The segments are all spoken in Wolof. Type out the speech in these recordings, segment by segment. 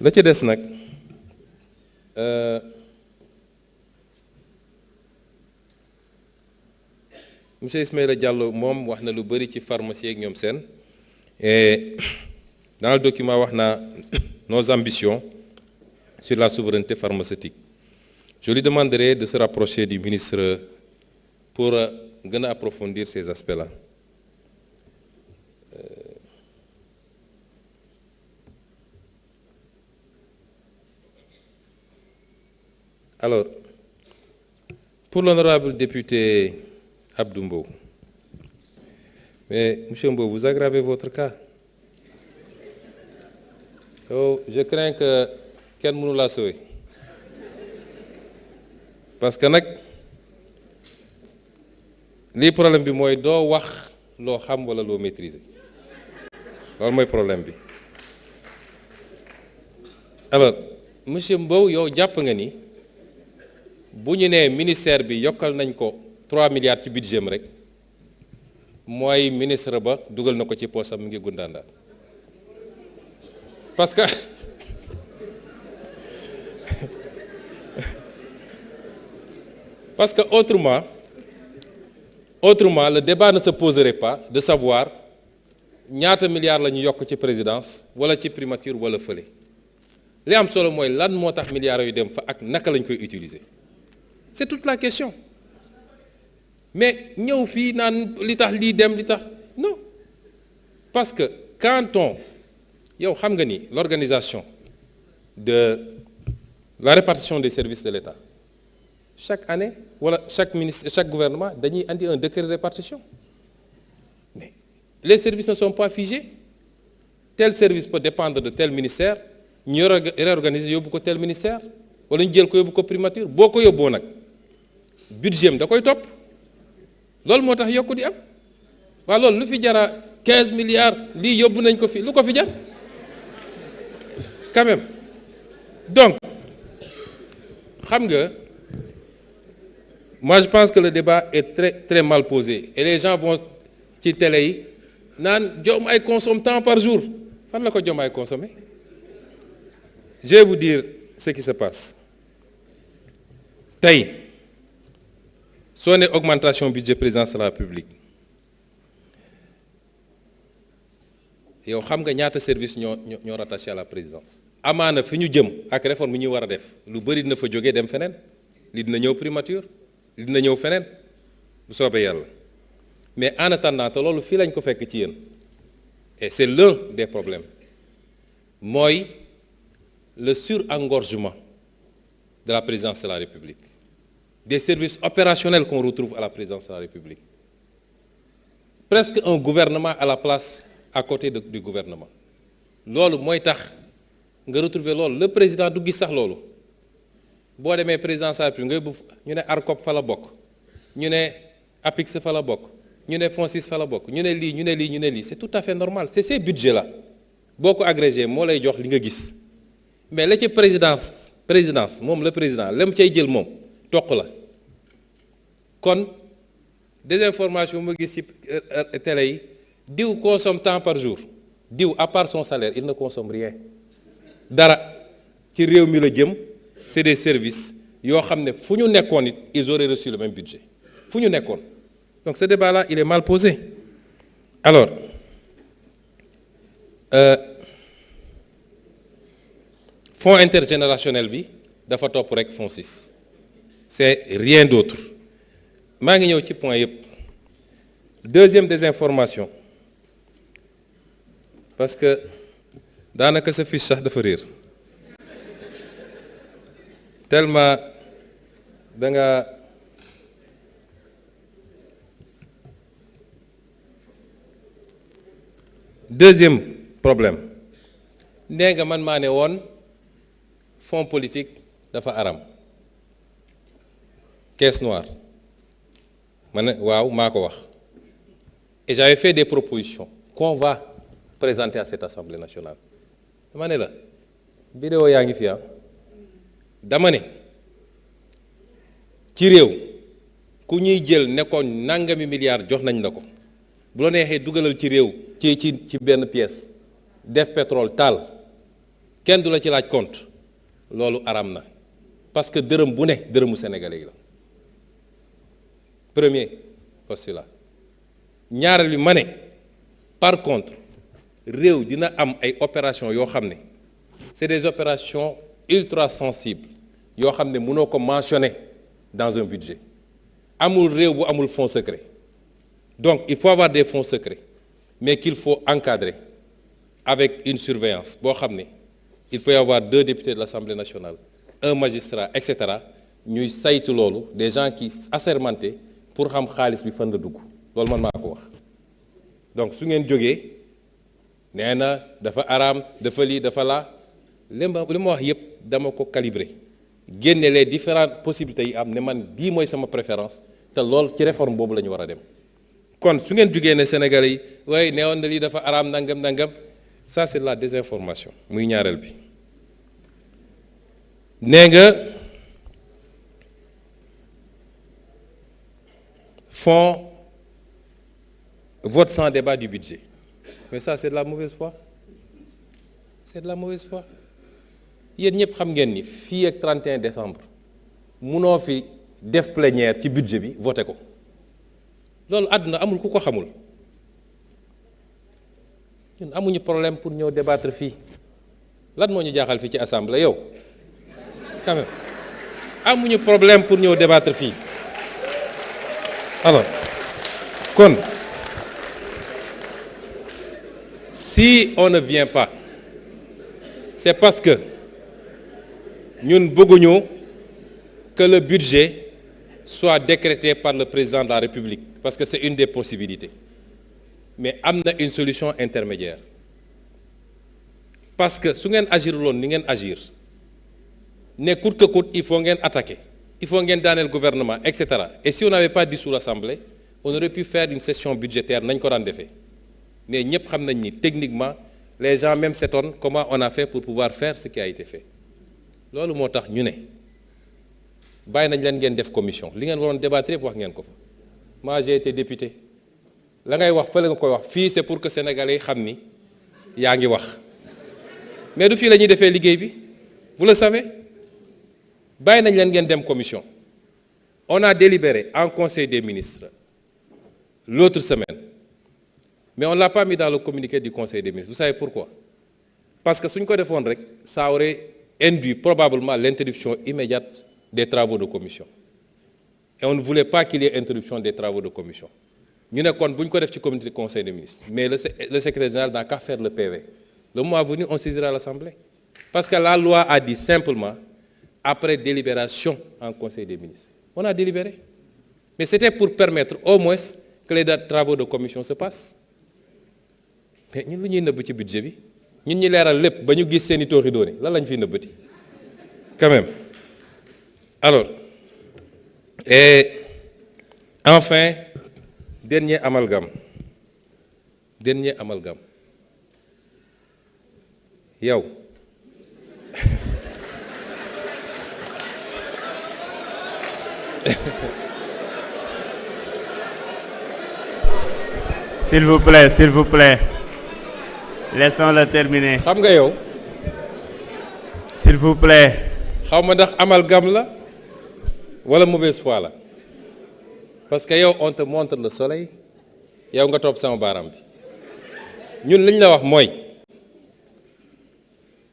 la ca des nag monsieur Ismaïla Diallo moom wax na lu bëri ci pharmacie ak ñoom seen et dans le document wax naa nos ambitions sur la souveraineté pharmaceutique. Je lui demanderai de se rapprocher du ministre pour gën a approfondir ces aspects-là. Alors, pour l'honorable député Abdou Mbow, mais monsieur Mbow, vous aggravez votre cas. Oh, je crains que kenn mënu laa sauver parce que nag lii problème bi mooy doo wax loo xam walla loo maîtriser loolu mooy problème bi. Alors monsieur Mbow, yow jàpp nga ni bu ñu nee ministère bi yokkal nañ ko 3 milliards ci budget am rek mooy ministre ba dugal na ko ci poosam mu ngi gundaandaat parce que parce que autrement le débat ne se poserait pas de savoir ñaata milliards la ñu yokk ci présidence wala ci primature wala fële li am solo mooy lan moo tax milliards yu dem fa ak naka lañ koy utiliser c'est toute la question mais ñëw fii naan li tax lii dem li tax non parce que quand on yow xam nga ni l'organisation de la répartition des services de l'État chaque année wala chaque ministre chaque gouvernement dañuy andi un décret de répartition mais les services ne sont pas figés tel service peut dépendre de tel ministère ñu réorganiser yóbbu ko tel ministère wala ñu jël ko yóbbu ko primature boo ko yóbboo nag budget am da koy topp loolu moo tax yokku di am waaw loolu lu fi jara 15 milliards lii yóbbu nañ ko fi lu ko fi jar quand même donc xam nga moi je pense que le débat est très mal posé et les gens vont ci télé yi naan Diomaye consomme tant par jour fan la ko Diomaye consommer je vais vous dire ce qui se passe tey soo ne augmentation budget présidence de la République yow xam nga ñaata service ñoo rattaché à la présidence amaana fi ñu jëm ak réforme yi ñu war a def lu bëri dina fa jógee dem feneen li dina ñëw primature li dina ñëw feneen bu soobee yàlla mais en attendant te loolu fii lañ ko fekk ci yéen et c'est l'un des problèmes mooy le surengorgement de la présidence de la République des services opérationnels qu'on retrouve à la présidence de la République presque un gouvernement à la place à côté du gouvernement loolu mooy tax nga retrouver loolu le président du gis sax loolu boo demee présidence de la République nga ñu ne ARCOP fa la bokk ñu ne APIX fa la bokk ñu ne FONSIS fa la bokk ñu ne lii ñu ne lii ñu ne lii c'est tout à fait normal c'est ces budgets là boo ko agrégé moo lay jox li nga gis mais la ci présidence moom le président la mu cay jël moom toq la kon désinformation ma gis ci télé yi diw consomme tant par jour diw à part son salaire il ne consomme rien dara ci réew mi la jëm c'est des services yoo xam ne fu ñu nekkoon it ils auraient reçu le même budget fu ñu nekkoon donc ce débat-là il est mal posé alors fonds intergénérationnel bi dafa topp rek FONSIS c'est rien d'autre maa ngi ñëw ci point yëpp deuxième désinformation parce que daanaka sa fiche sax dafa réer tellement da nga deuxième problème nee nga man maa ne woon fonds politique dafa aram caisse noire ma ne waaw maa ko wax et j'avais fait des propositions qu'on va présenter à cette Assemblée nationale dama ne la vidéo yaa ngi fi dama ne ci réew ku ñuy jël nekkoon nangami milliards jox nañ la ko bu la neexee dugalal ci réew ci benn pièce def pétrole taal kenn du la ci laaj compte loolu araam na parce que dërëm bu ne dërëmu sénégalais yi la premier postulat ñaareel bi ma ne par contre réew dina am ay opération yoo xam ne c'est des opérations ultra sensibles yoo xam ne mënoo ko mentionner dans un budget amul réew bu amul fonds secret donc il faut avoir des fonds secrets mais qu'il faut encadrer avec une surveillance boo xam ne il peut y avoir 2 députés de l'Assemblée nationale un magistrat et cetera ñuy saytu loolu des gens qui assermentés pour xam xaalis bi fan la dugg loolu man maa ko wax donc su ngeen jógee nee na dafa araam dafa lii dafa laa li ma wax yépp dama ko calibrer génne les différentes possibilités yi am ne man bii mooy sama préférence te lool ci réforme boobu la ñu war a dem kon su ngeen jógee ne Sénégalais yi waaye neewoon na lii dafa araam nangam nangam ça c'est de la désinformation muy ñaareel bi nee nga fond vote sans débat du budget mais ça c'est de la mauvaise foi c'est de la mauvaise foi yéen ñëpp xam ngeen ni fii ak 31 décembre munoo fi def plénière ci budget bi voté ko loolu àdduna amul ku ko xamul ñun amuñu problème pour ñëw débattre fii lan moo ñu jaaxal fii ci assemblée yow quand même amuñu problème pour ñëw débattre fii alors kon si on ne vient pas c'est parce que ñun bëgguñu que le budget soit décrété par le président de la République parce que c'est une des possibilités mais am na une solution intermédiaire parce que su ngeen agir loon ni ngeen agir ne coûte que coûte il faut ngeen attaquer il faut ngeen daaneel gouvernement et cetera et si on n'avait pas dissous l'Assemblée on aurait pu faire une session budgétaire nañ ko daan defee mais ñëpp xam nañ ni techniquement les gens même s'étonnent comment on a fait pour pouvoir faire ce qui a été fait loolu moo tax ñu ne bàyyi nañ leen ngeen def commission li ngeen waroon débattre yëpp wax ngeen ko fa moi j'ai été député la ngay wax fële nga koy wax fii c'est pour que sénégalais yi xam ni yaa ngi wax mais du fii la ñuy defee liggéey bi vous le savez bàyyi nañ leen ngeen dem commission on a délibéré en conseil des ministres l'autre semaine mais on l'a pas mis dans le communiqué du conseil des ministres vous savez pourquoi parce que suñ ko defoon rek ça aurait induit probablement l'interruption immédiate des travaux de commission et on ne voulait pas qu'il y ait interruption des travaux de commission ñu ne kon bu ñu ko def ci comité du conseil des ministres mais le secrétaire général n'a qu'à faire le PV le mois venu on saisira l'Assemblée parce que la loi a dit simplement après délibération en conseil des ministres on a délibéré mais c'était pour permettre au moins que les travaux de commission se passent mais ñun lu ñuy nëbb ci budget bi ñun ñi leeral lépp ba ñu gis seeni tooxi doone lan lañ fiy nëbbati quand même alors et enfin dernier amalgame yow s'il vous plaît laissons-le terminer. xam nga yow s'il vous plaît. xaw ma ndax amalgame la wala mauvaise foi la parce que yow on te montre le soleil yow nga topp sama baaraam bi ñun li ñu la wax mooy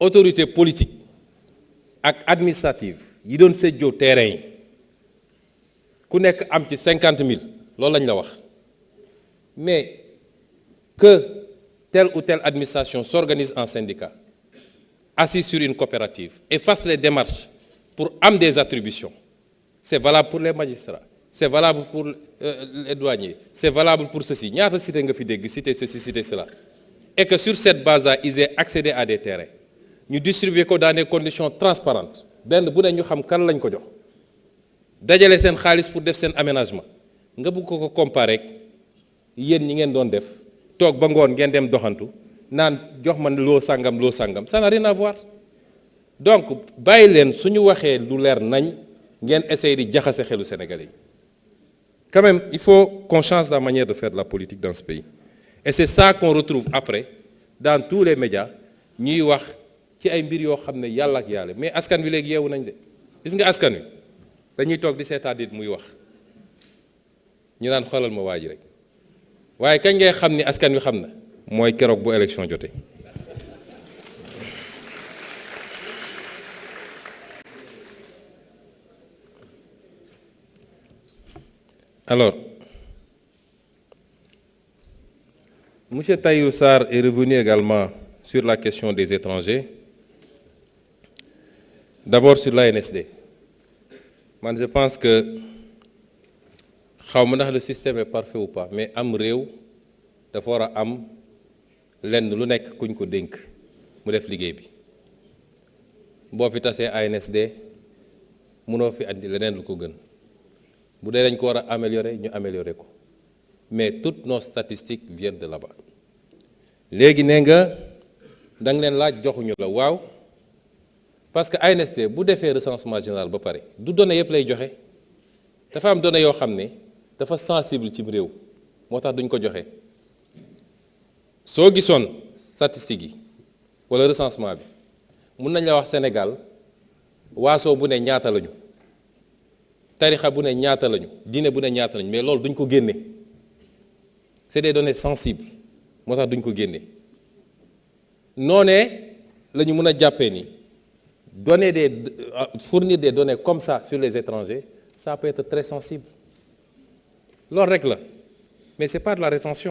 autorité politique ak administrative yi doon séddoo terrain yi ku nekk am ci 50 000 loolu lañ la wax mais que telle ou telle administration s'organise en syndicat assis sur une coopérative et fasse les démarches pour am des attributions c'est valable pour les magistrats c'est valable pour les douaniers c'est valable pour ceci ñaata cité nga fi dégg cité ceci cité cela et que sur cette base-là ils aient accédé à des terrains ñu distribuer ko dans des conditions transparentes benn bu ne ñu xam kan lañ ko jox dajale seen xaalis pour def seen aménagement nga bëgg ko comparer ak yéen ñi ngeen doon def toog ba ngoon ngeen dem doxantu naan jox man loo sangam ça n'a rien à voir donc bàyyi leen suñu waxee lu leer nañ ngeen essayer di jaxase xelu Sénégalais yi quand même il faut qu'on change la manière de faire de la politique dans ce pays et c'est ça qu'on retrouve après dans tous les médias ñuy wax ci ay mbir yoo xam ne yàlla ak yàlla mais askan wi léegi yeewu nañ de gis nga askan wi dañuy toog di seetaan nit muy wax ñu naan xoolal ma waa ji rek waaye kañ ngay xam ni askan wi xam na mooy keroog bu élection jotee. Alors, M. Tahirou Sarr est revenu également sur la question des étrangers. D'abord sur l'ANSD. Moi, je pense que le système est parfait ou pas, mais am réew dafa war a am lenn lu nekk kuñ ko dénk mu def liggéey bi boo fi tasee ANSD mënoo fi andi leneen lu ko gën bu dee dañ ko war a améliorer ñu améliorer ko mais toutes nos statistiques viennent de là-bas léegi nee nga da nga leen laaj joxuñu la waaw parce que ANSD bu defee recensement général ba pare du données yëpp lay joxe dafa am données yoo xam ne dafa sensible ci réew moo tax duñ ko joxe soo gisoon statistiques yi wala recensement bi mun nañ la wax Sénégal waaso bu ne ñaata lañu tarixa bu ne ñaata lañu diine bu ne ñaata lañu mais loolu duñ ko génne c'est des données sensibles moo tax duñ ko génne noonee la ñu mën a jàppee ni fournir des données comme ça sur les étrangers ça peut être très sensible loolu rek la mais c'est pas de la rétention